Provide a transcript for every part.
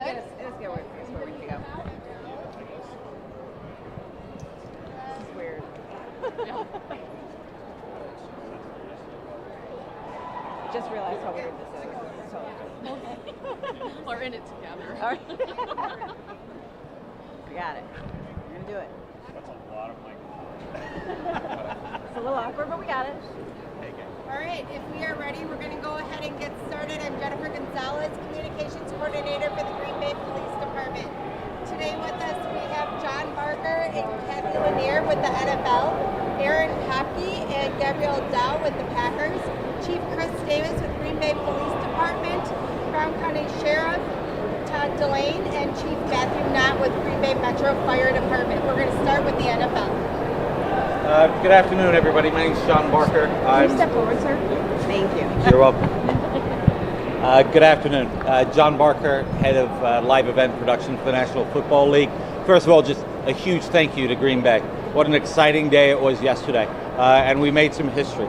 Let's get where we can go. This is weird. Just realized how weird this is. So. We're in it together. All right. We got it. We're gonna do it. That's a lot of It's a little awkward, but we got it. All right, if we are ready, we're going to go ahead and get started. I'm Jennifer Gonzalez, Communications Coordinator for the Green Bay Police Department. Today with us, we have John Barker and Kathy Lanier with the NFL, Aaron Hopke and Gabrielle Dow with the Packers, Chief Chris Davis with Green Bay Police Department, Brown County Sheriff Todd Delane, and Chief Matthew Knott with Green Bay Metro Fire Department. We're going to start with the NFL. Good afternoon, everybody. My name is John Barker. Can you step forward, sir? Thank you. You're welcome. Good afternoon. John Barker, head of live event production for the National Football League. First of all, just a huge thank you to Green Bay. What an exciting day it was yesterday. And we made some history.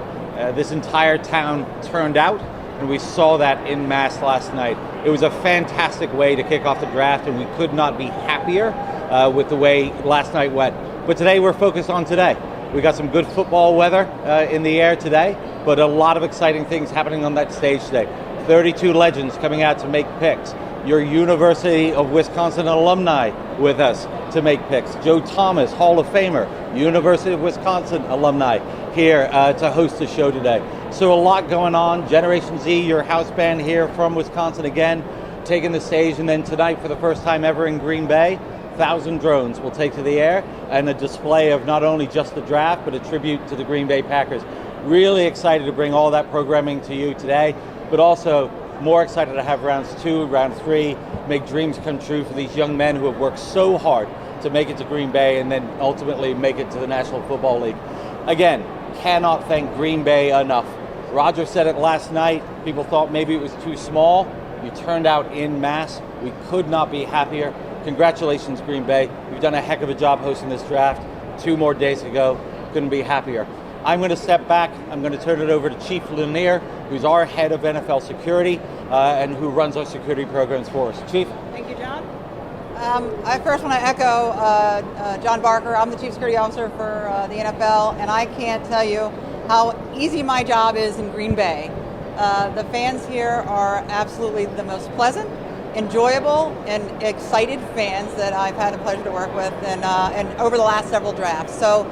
This entire town turned out, and we saw that in mass last night. It was a fantastic way to kick off the draft, and we could not be happier with the way last night went. But today we're focused on today. We got some good football weather in the air today, but a lot of exciting things happening on that stage today. 32 legends coming out to make picks. Your University of Wisconsin alumni with us to make picks. Joe Thomas, Hall of Famer, University of Wisconsin alumni here to host the show today. So a lot going on. Generation Z, your house band here from Wisconsin again, taking the stage. And then tonight, for the first time ever in Green Bay, 1,000 drones will take to the air, and a display of not only just the draft, but a tribute to the Green Bay Packers. Really excited to bring all that programming to you today, but also more excited to have rounds 2, round 3, make dreams come true for these young men who have worked so hard to make it to Green Bay and then ultimately make it to the National Football League. Again, cannot thank Green Bay enough. Roger said it last night. People thought maybe it was too small. You turned out in mass. We could not be happier. Congratulations, Green Bay. You've done a heck of a job hosting this draft. 2 more days to go. Couldn't be happier. I'm going to step back. I'm going to turn it over to Chief Lanier, who's our head of NFL security and who runs our security programs for us. Chief? Thank you, John. I first want to echo John Barker. I'm the Chief Security Officer for the NFL, and I can't tell you how easy my job is in Green Bay. The fans here are absolutely the most pleasant, enjoyable, and excited fans that I've had the pleasure to work with and over the last several drafts. So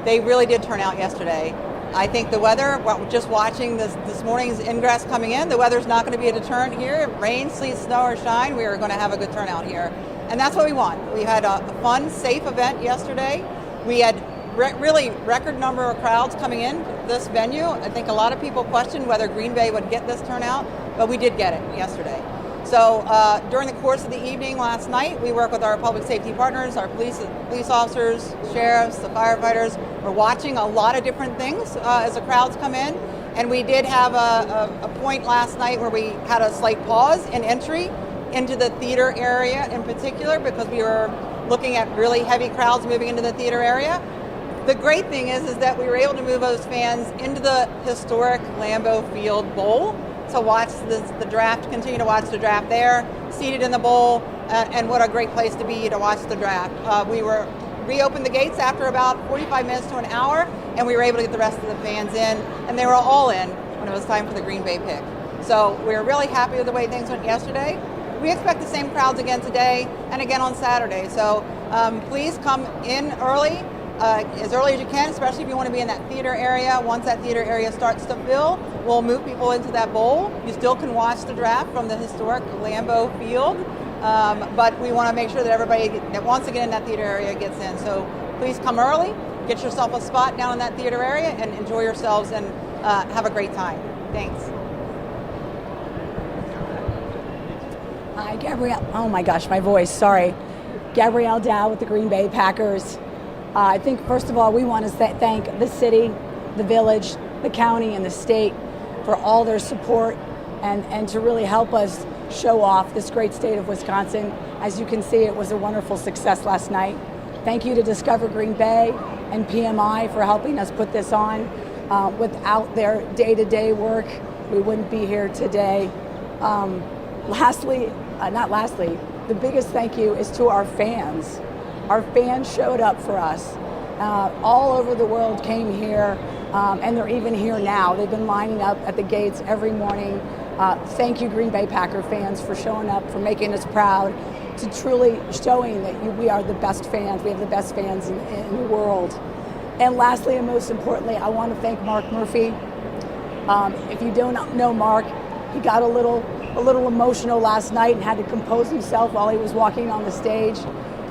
they really did turn out yesterday. I think the weather, just watching this morning's ingress coming in, the weather's not going to be a deterrent here. Rain, sleet, snow, or shine, we are going to have a good turnout here. And that's what we want. We had a fun, safe event yesterday. We had really record number of crowds coming in this venue. I think a lot of people questioned whether Green Bay would get this turnout, but we did get it yesterday. So during the course of the evening last night, we work with our public safety partners, our police officers, sheriffs, the firefighters. We're watching a lot of different things as the crowds come in. And we did have a point last night where we had a slight pause in entry into the theater area in particular because we were looking at really heavy crowds moving into the theater area. The great thing is that we were able to move those fans into the historic Lambeau Field Bowl to watch the draft, continue to watch the draft there, seated in the bowl, and what a great place to be to watch the draft. We reopened the gates after about 45 minutes to an hour, and we were able to get the rest of the fans in, and they were all in when it was time for the Green Bay pick. So we're really happy with the way things went yesterday. We expect the same crowds again today and again on Saturday. So please come in early. As early as you can, especially if you want to be in that theater area. Once that theater area starts to fill, we'll move people into that bowl. You still can watch the draft from the historic Lambeau Field, but we want to make sure that everybody that wants to get in that theater area gets in. So please come early, get yourself a spot down in that theater area, and enjoy yourselves and have a great time. Thanks. Hi, Gabrielle. Oh my gosh, my voice, sorry. Gabrielle Dow with the Green Bay Packers. I think, first of all, we want to thank the city, the village, the county, and the state for all their support and to really help us show off this great state of Wisconsin. As you can see, it was a wonderful success last night. Thank you to Discover Green Bay and PMI for helping us put this on. Without their day-to-day work, we wouldn't be here today. the biggest thank you is to our fans. Our fans showed up for us. All over the world came here, and they're even here now. They've been lining up at the gates every morning. Thank you, Green Bay Packer fans, for showing up, for making us proud, to truly showing that we are the best fans. We have the best fans in the world. And lastly, and most importantly, I want to thank Mark Murphy. If you don't know Mark, he got a little emotional last night and had to compose himself while he was walking on the stage.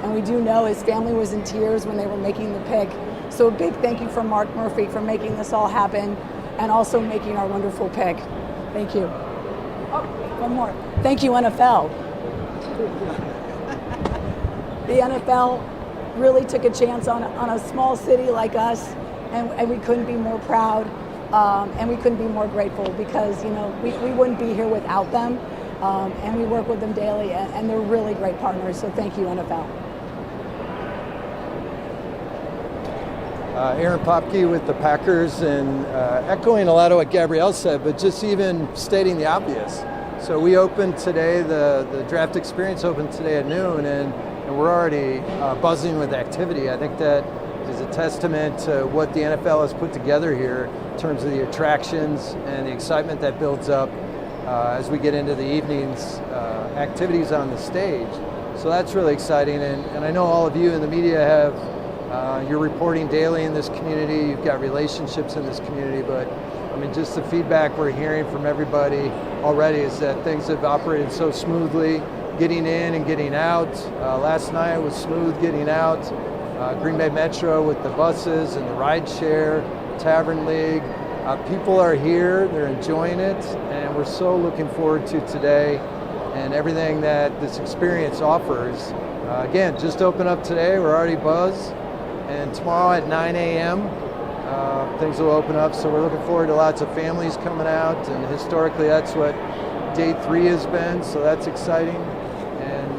And we do know his family was in tears when they were making the pick. So a big thank you for Mark Murphy for making this all happen and also making our wonderful pick. Thank you. Oh, one more. Thank you, NFL. The NFL really took a chance on a small city like us, and we couldn't be more proud, and we couldn't be more grateful because, you know, we wouldn't be here without them, and we work with them daily, and they're really great partners, so thank you, NFL. Aaron Popke with the Packers, and echoing a lot of what Gabrielle said, but just even stating the obvious. So we opened today, the draft experience opened today at noon, and we're already buzzing with activity. I think that is a testament to what the NFL has put together here in terms of the attractions and the excitement that builds up as we get into the evening's activities on the stage. So that's really exciting, and I know all of you in the media have you're reporting daily in this community, you've got relationships in this community, but I mean, just the feedback we're hearing from everybody already is that things have operated so smoothly, getting in and getting out. Last night was smooth getting out. Green Bay Metro with the buses and the ride share, Tavern League. People are here, they're enjoying it, and we're so looking forward to today and everything that this experience offers. Again, just opened up today, we're already buzzed. And tomorrow at 9 a.m., things will open up. So we're looking forward to lots of families coming out. And historically, that's what day 3 has been. So that's exciting. And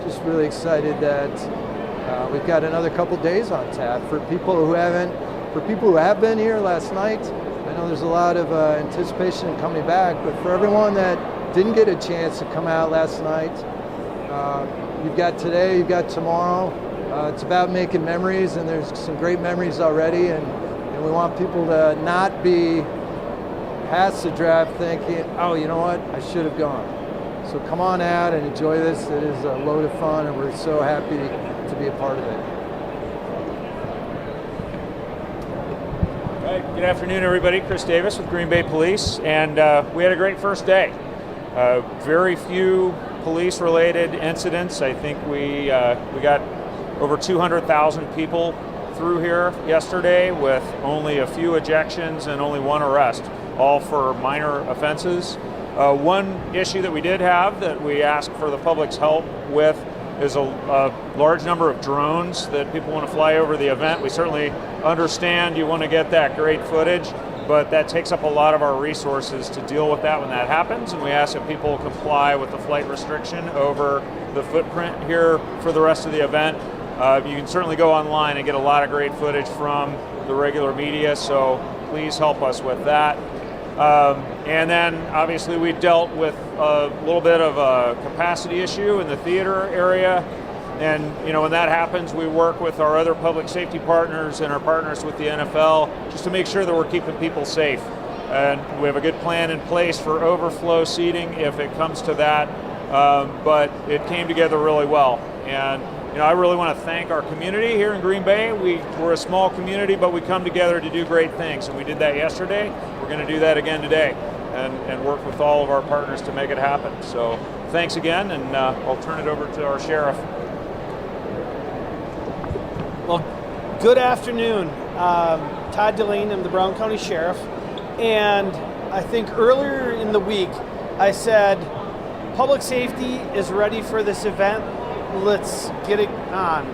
just really excited that we've got another couple days on tap for people who have been here last night. I know there's a lot of anticipation in coming back, but for everyone that didn't get a chance to come out last night, you've got today, you've got tomorrow. It's about making memories, and there's some great memories already, and we want people to not be past the draft thinking, oh, you know what, I should have gone. So come on out and enjoy this. It is a load of fun, and we're so happy to be a part of it. All right, good afternoon, everybody. Chris Davis with Green Bay Police, and we had a great first day. Very few police-related incidents. I think we got over 200,000 people through here yesterday with only a few ejections and only one arrest, all for minor offenses. One issue that we did have that we asked for the public's help with is a large number of drones that people want to fly over the event. We certainly understand you want to get that great footage, but that takes up a lot of our resources to deal with that when that happens, and we ask that people comply with the flight restriction over the footprint here for the rest of the event. You can certainly go online and get a lot of great footage from the regular media, so please help us with that. And then obviously we dealt with a little bit of a capacity issue in the theater area, and you know, when that happens, we work with our other public safety partners and our partners with the NFL just to make sure that we're keeping people safe. And we have a good plan in place for overflow seating if it comes to that, but it came together really well. And you know, I really want to thank our community here in Green Bay. We're a small community, but we come together to do great things, and we did that yesterday. We're going to do that again today, and work with all of our partners to make it happen. So thanks again, and I'll turn it over to our sheriff. Well, good afternoon. Todd Delane, I'm the Brown County Sheriff, and I think earlier in the week I said public safety is ready for this event. Let's get it on.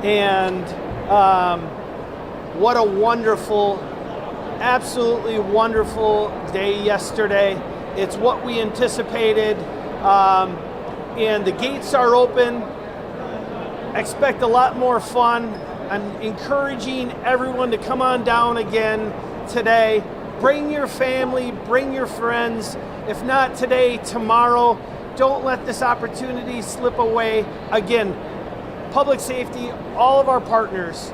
And what a wonderful, absolutely wonderful day yesterday. It's what we anticipated, and the gates are open. Expect a lot more fun. I'm encouraging everyone to come on down again today. Bring your family, bring your friends. If not today, tomorrow. don't let this opportunity slip away. Again, public safety, all of our partners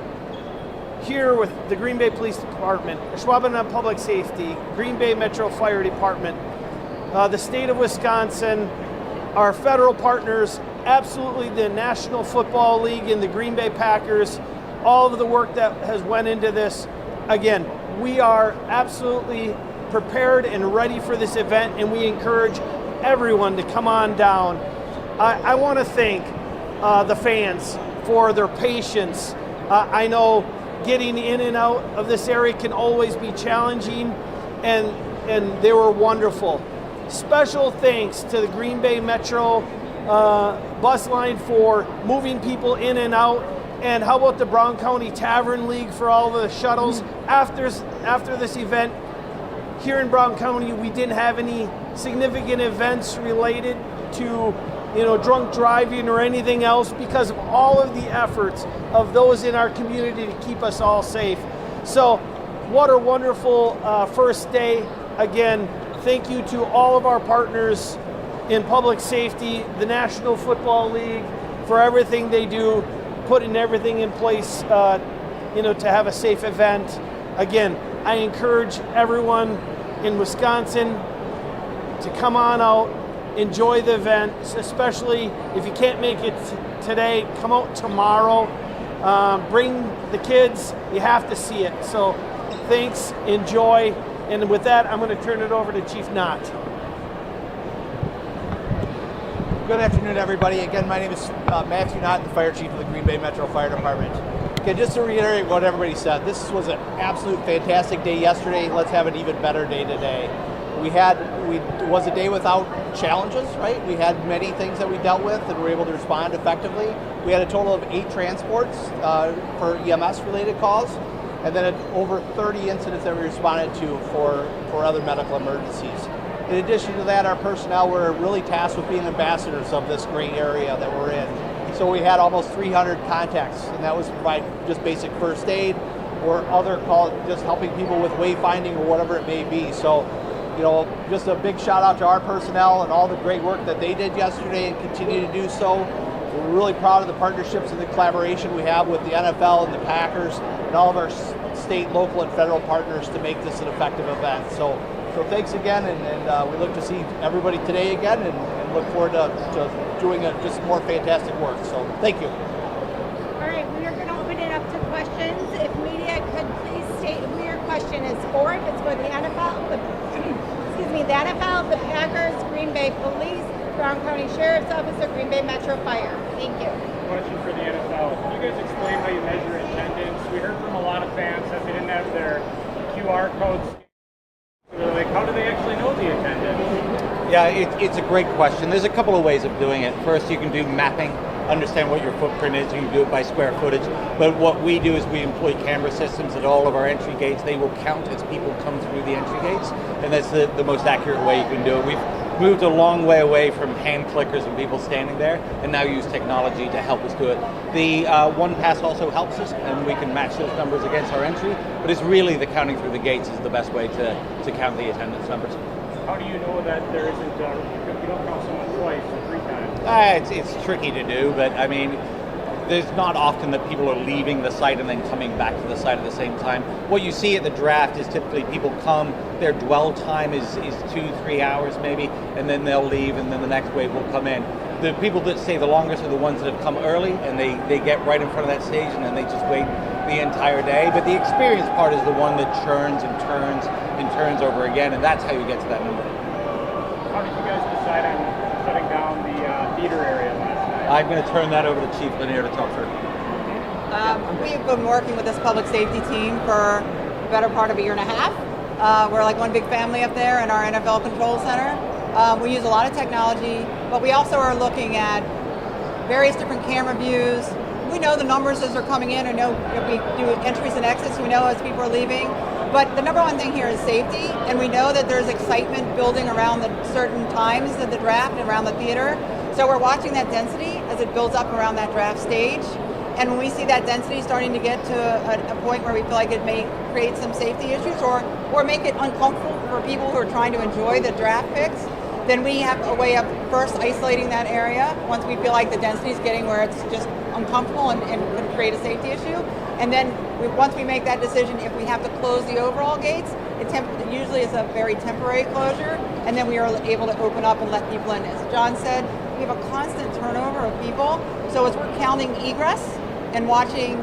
here with the Green Bay Police Department, Ashwaubenon Public Safety, Green Bay Metro Fire Department, the state of Wisconsin, our federal partners, absolutely the National Football League and the Green Bay Packers, all of the work that has went into this. Again, we are absolutely prepared and ready for this event, and we encourage everyone to come on down. I want to thank the fans for their patience. I know getting in and out of this area can always be challenging, and they were wonderful. Special thanks to the Green Bay Metro bus line for moving people in and out. And how about the Brown County Tavern League for all the shuttles? After this event, here in Brown County, we didn't have any significant events related to drunk driving or anything else because of all of the efforts of those in our community to keep us all safe. So what a wonderful first day. Again, thank you to all of our partners in public safety, the National Football League, for everything they do, putting everything in place to have a safe event. Again, I encourage everyone in Wisconsin to come on out, enjoy the event, especially if you can't make it today, come out tomorrow. Bring the kids, you have to see it. So thanks, enjoy, and with that, I'm going to turn it over to Chief Knott. Good afternoon, everybody. Again, my name is Matthew Knott, the Fire Chief of the Green Bay Metro Fire Department. Okay, just to reiterate what everybody said, this was an absolute fantastic day yesterday. Let's have an even better day today. It was a day without challenges, right? We had many things that we dealt with and were able to respond effectively. We had a total of 8 transports for EMS-related calls, and then over 30 incidents that we responded to for other medical emergencies. In addition to that, our personnel were really tasked with being ambassadors of this great area that we're in. So we had almost 300 contacts, and that was provide just basic first aid or other calls, just helping people with wayfinding or whatever it may be. So, just a big shout out to our personnel and all the great work that they did yesterday and continue to do so. We're really proud of the partnerships and the collaboration we have with the NFL and the Packers and all of our state, local, and federal partners to make this an effective event. So thanks again, and we look to see everybody today again, and look forward to doing just more fantastic work. So thank you. All right, we are going to open it up to questions. If media could please state who your question is for. If it's for the NFL, the NFL, the Packers, Green Bay Police, Brown County Sheriff's Office, or Green Bay Metro Fire. Thank you. Question for the NFL. Can you guys explain how you measure attendance? We heard from a lot of fans that they didn't have their QR codes. They're like, how do they actually know the attendance? Yeah, it's a great question. There's a couple of ways of doing it. First, you can do mapping, understand what your footprint is. You can do it by square footage. But what we do is we employ camera systems at all of our entry gates. They will count as people come through the entry gates, and that's the most accurate way you can do it. We've moved a long way away from hand clickers and people standing there, and now use technology to help us do it. The One Pass also helps us, and we can match those numbers against our entry, but it's really the counting through the gates is the best way to count the attendance numbers. How do you know that there isn't, you don't count someone twice or 3 times? It's tricky to do, but I mean, there's not often that people are leaving the site and then coming back to the site at the same time. What you see at the draft is typically people come, their dwell time is 2-3 hours maybe, and then they'll leave, and then the next wave will come in. The people that stay the longest are the ones that have come early, and they get right in front of that stage, and then they just wait the entire day. But the experience part is the one that churns and turns and turns over again, and that's how you get to that number. How did you guys decide on shutting down the theater area last night? I'm going to turn that over to Chief Lanier to talk through. We've been working with this public safety team for the better part of a year and a half. We're like one big family up there in our NFL Control Center. We use a lot of technology, but we also are looking at various different camera views. We know the numbers as they're coming in, or know if we do entries and exits, we know as people are leaving. But the number one thing here is safety, and we know that there's excitement building around the certain times of the draft and around the theater. So we're watching that density as it builds up around that draft stage. And when we see that density starting to get to a point where we feel like it may create some safety issues or make it uncomfortable for people who are trying to enjoy the draft picks, Then we have a way of first isolating that area once we feel like the density is getting where it's just uncomfortable and can create a safety issue. And then once we make that decision, if we have to close the overall gates, it usually is a very temporary closure, and then we are able to open up and let people in. As John said, we have a constant turnover of people, so as we're counting egress and watching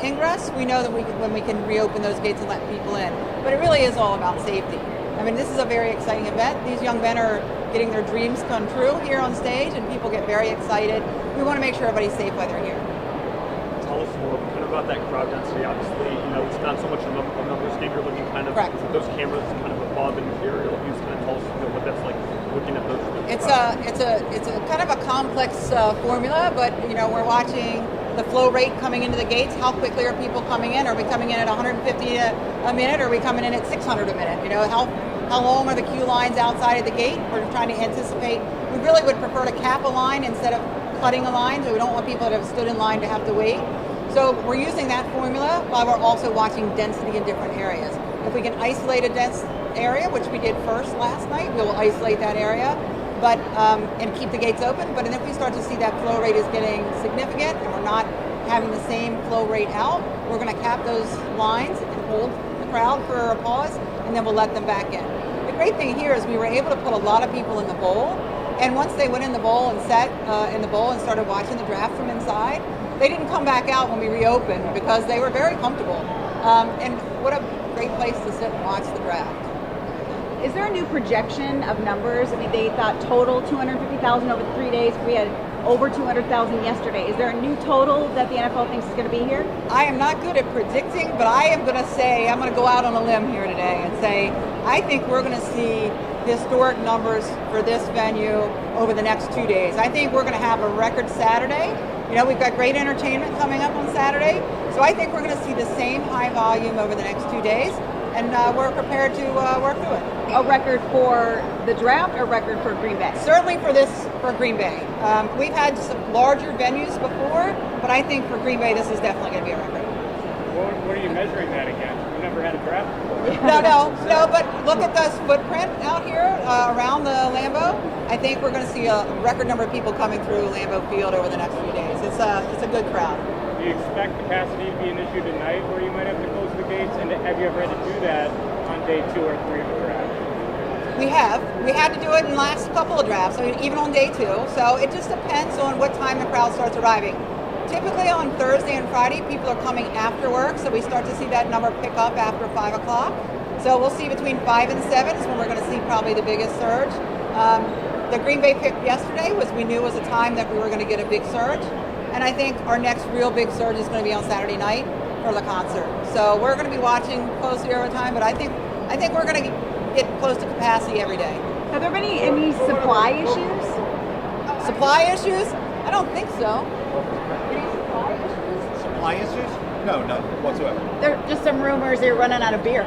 ingress, we know that when we can reopen those gates and let people in. But it really is all about safety. I mean, this is a very exciting event. These young men are getting their dreams come true here on stage, and people get very excited. We want to make sure everybody's safe while they're here. Tell us more kind of about that crowd density. Obviously, it's not so much a numbers game. You're looking kind of with those cameras kind of above and aerial views. Kind of tell us what that's like looking at those. It's a kind of a complex formula, but we're watching the flow rate coming into the gates. How quickly are people coming in? Are we coming in at 150 a minute? Or are we coming in at 600 a minute? How long are the queue lines outside of the gate? We're trying to anticipate. We really would prefer to cap a line instead of cutting a line, so we don't want people that have stood in line to have to wait. So we're using that formula while we're also watching density in different areas. If we can isolate a dense area, which we did first last night, we will isolate that area, but and keep the gates open. But if we start to see that flow rate is getting significant and we're not having the same flow rate out, we're going to cap those lines and hold the crowd for a pause, and then we'll let them back in. The great thing here is we were able to put a lot of people in the bowl, and once they went in the bowl and sat in the bowl and started watching the draft from inside, they didn't come back out when we reopened because they were very comfortable. And what a great place to sit and watch the draft. Is there a new projection of numbers? I mean, they thought total 250,000 over 3 days. We had over 200,000 yesterday. Is there a new total that the NFL thinks is going to be here? I am not good at predicting, but I am going to say, I'm going to go out on a limb here today and say, I think we're going to see historic numbers for this venue over the next 2 days. I think we're going to have a record Saturday. We've got great entertainment coming up on Saturday. So I think we're going to see the same high volume over the next 2 days. And we're prepared to work through it. A record for the draft or a record for Green Bay? Certainly for Green Bay. We've had some larger venues before, but I think for Green Bay, this is definitely going to be a record. What are you measuring that against? We've never had a draft before. No, but look at this footprint out here around the Lambeau. I think we're going to see a record number of people coming through Lambeau Field over the next few days. It's a good crowd. Do you expect capacity to be an issue tonight where you might have to close the gates? And have you ever had to do that on day 2 or 3 of the draft? We have. We had to do it in the last couple of drafts, even on day 2. So it just depends on what time the crowd starts arriving. Typically on Thursday and Friday, people are coming after work, so we start to see that number pick up after 5 o'clock. So we'll see between 5 and 7 is when we're going to see probably the biggest surge. The Green Bay pick yesterday we knew was a time that we were going to get a big surge. And I think our next real big surge is going to be on Saturday night for the concert. So we're going to be watching closely over time, but I think we're going to get close to capacity every day. Have there been any supply issues? Supply issues? I don't think so. Any supply issues? Supply issues? No, none whatsoever. There are just some rumors they're running out of beer.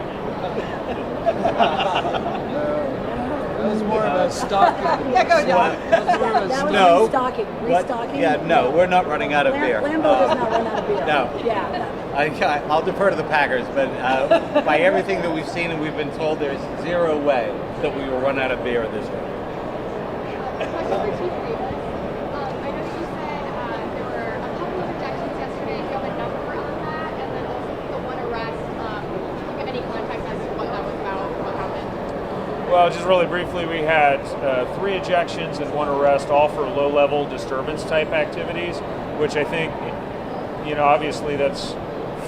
It was more of a stocking. Yeah, go, John. That was No. Restocking. Yeah, no, we're not running out of beer. Lambeau does not run out of beer. No. Yeah. I'll defer to the Packers, but by everything that we've seen and we've been told, there's zero way that we will run out of beer this week. Question for Chief Davis. I know that you said there were a couple of ejections yesterday. Do you have a number on that? And then also the one arrest, do you give any context as to what that was about, what happened? Well, just really briefly, we had 3 ejections and 1 arrest, all for low-level disturbance-type activities, which I think, obviously that's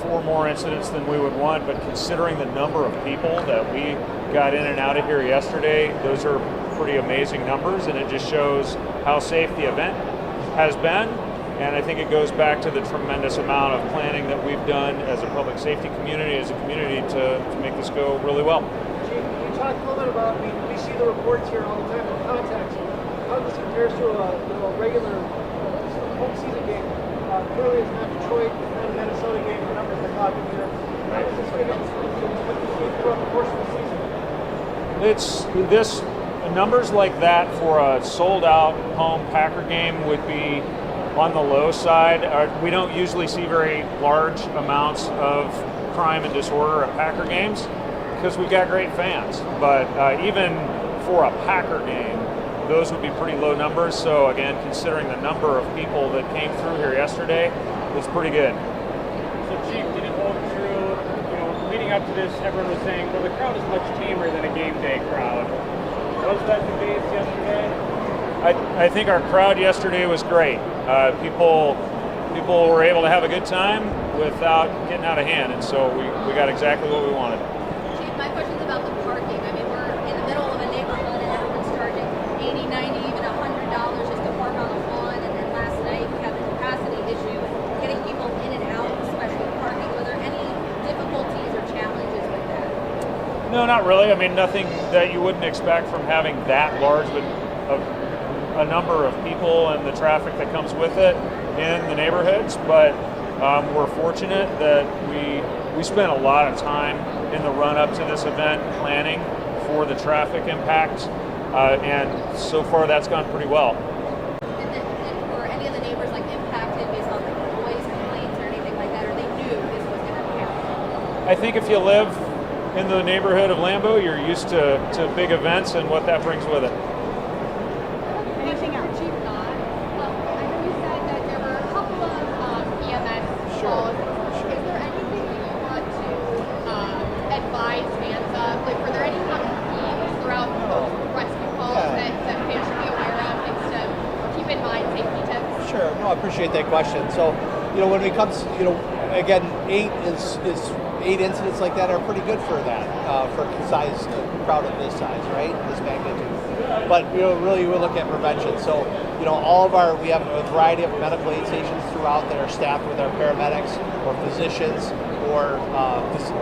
4 more incidents than we would want, but considering the number of people that we got in and out of here yesterday, those are pretty amazing numbers, and it just shows how safe the event has been. And I think it goes back to the tremendous amount of planning that we've done as a public safety community, as a community, to make this go really well. You talked a little bit about, we see the reports here all the time in context. How this compares to a regular home season game? Clearly it's not Detroit, it's not a Minnesota game, the numbers we're talking here. How does this fit into what you see throughout the course of the season? Numbers like that for a sold-out home Packer game would be on the low side. We don't usually see very large amounts of crime and disorder at Packer games because we've got great fans. But even for a Packer game, those would be pretty low numbers. So again, considering the number of people that came through here yesterday, it's pretty good. So Chief, did it hold true? You know, leading up to this, everyone was saying, well, the crowd is much tamer than a game day crowd. Was that the case yesterday? I think our crowd yesterday was great. People were able to have a good time without getting out of hand, and so we got exactly what we wanted. Chief, my question's about the parking. I mean, we're in the middle of a neighborhood and everyone's charging $80, $90, even $100 just to park on the lawn. And then last night we had the capacity issue, getting people in and out, especially parking. Were there any difficulties or challenges with that? No, not really. I mean, nothing that you wouldn't expect from having that large of a number of people and the traffic that comes with it in the neighborhoods, but we're fortunate that we spent a lot of time in the run-up to this event planning for the traffic impact, and so far that's gone pretty well. And were any of the neighbors like impacted based on like noise complaints or anything like that, or they knew this was going to happen? I think if you live in the neighborhood of Lambeau, you're used to big events and what that brings with it. Anything else? Chief, not. I know you said that there were a couple of EMS calls. Is there anything that you want to advise fans of? Like, were there any common themes throughout those rescue calls that fans should be aware of, things to keep in mind, safety tips? Sure. No, I appreciate that question. So, when it comes, again, 8 incidents like that are pretty good for that, for a crowd of this size, right? This magnitude. But really, we look at prevention. So, we have a variety of medical aid stations throughout that are staffed with our paramedics or physicians or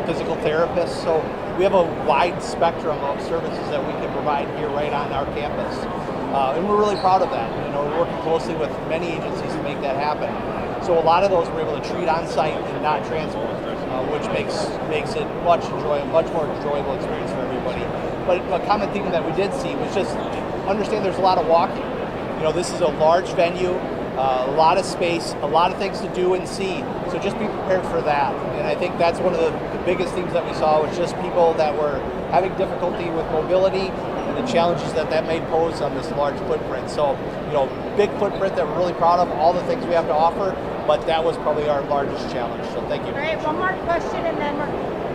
physical therapists. So we have a wide spectrum of services that we can provide here right on our campus, and we're really proud of that. We're working closely with many agencies to make that happen. So a lot of those we're able to treat on site and not transport, which makes it much more enjoyable experience for everybody. But a common theme that we did see was just understand there's a lot of walking. This is a large venue, a lot of space, a lot of things to do and see. So just be prepared for that. And I think that's one of the biggest themes that we saw was just people that were having difficulty with mobility and the challenges that may pose on this large footprint. So, big footprint that we're really proud of, all the things we have to offer, but that was probably our largest challenge. So thank you. All right, one more question and then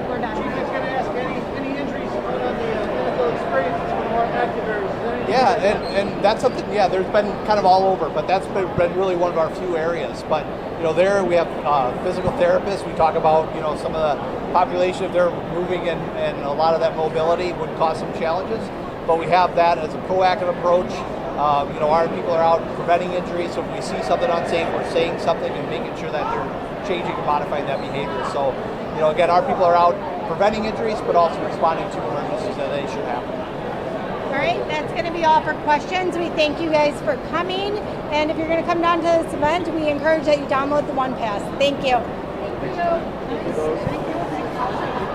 we're done. Chief, I was going to ask any injuries on the NFL experience that's been more active areas? Yeah, and that's something, there's been kind of all over, but that's been really one of our few areas. But, there we have physical therapists. We talk about, some of the population, if they're moving and a lot of that mobility would cause some challenges. But we have that as a proactive approach. Our people are out preventing injuries, so if we see something unsafe, we're saying something and making sure that they're changing and modifying that behavior. So, again, our people are out preventing injuries, but also responding to emergencies that they should happen. All right, that's going to be all for questions. We thank you guys for coming. And if you're going to come down to this event, we encourage that you download the One Pass. Thank you. Thank you.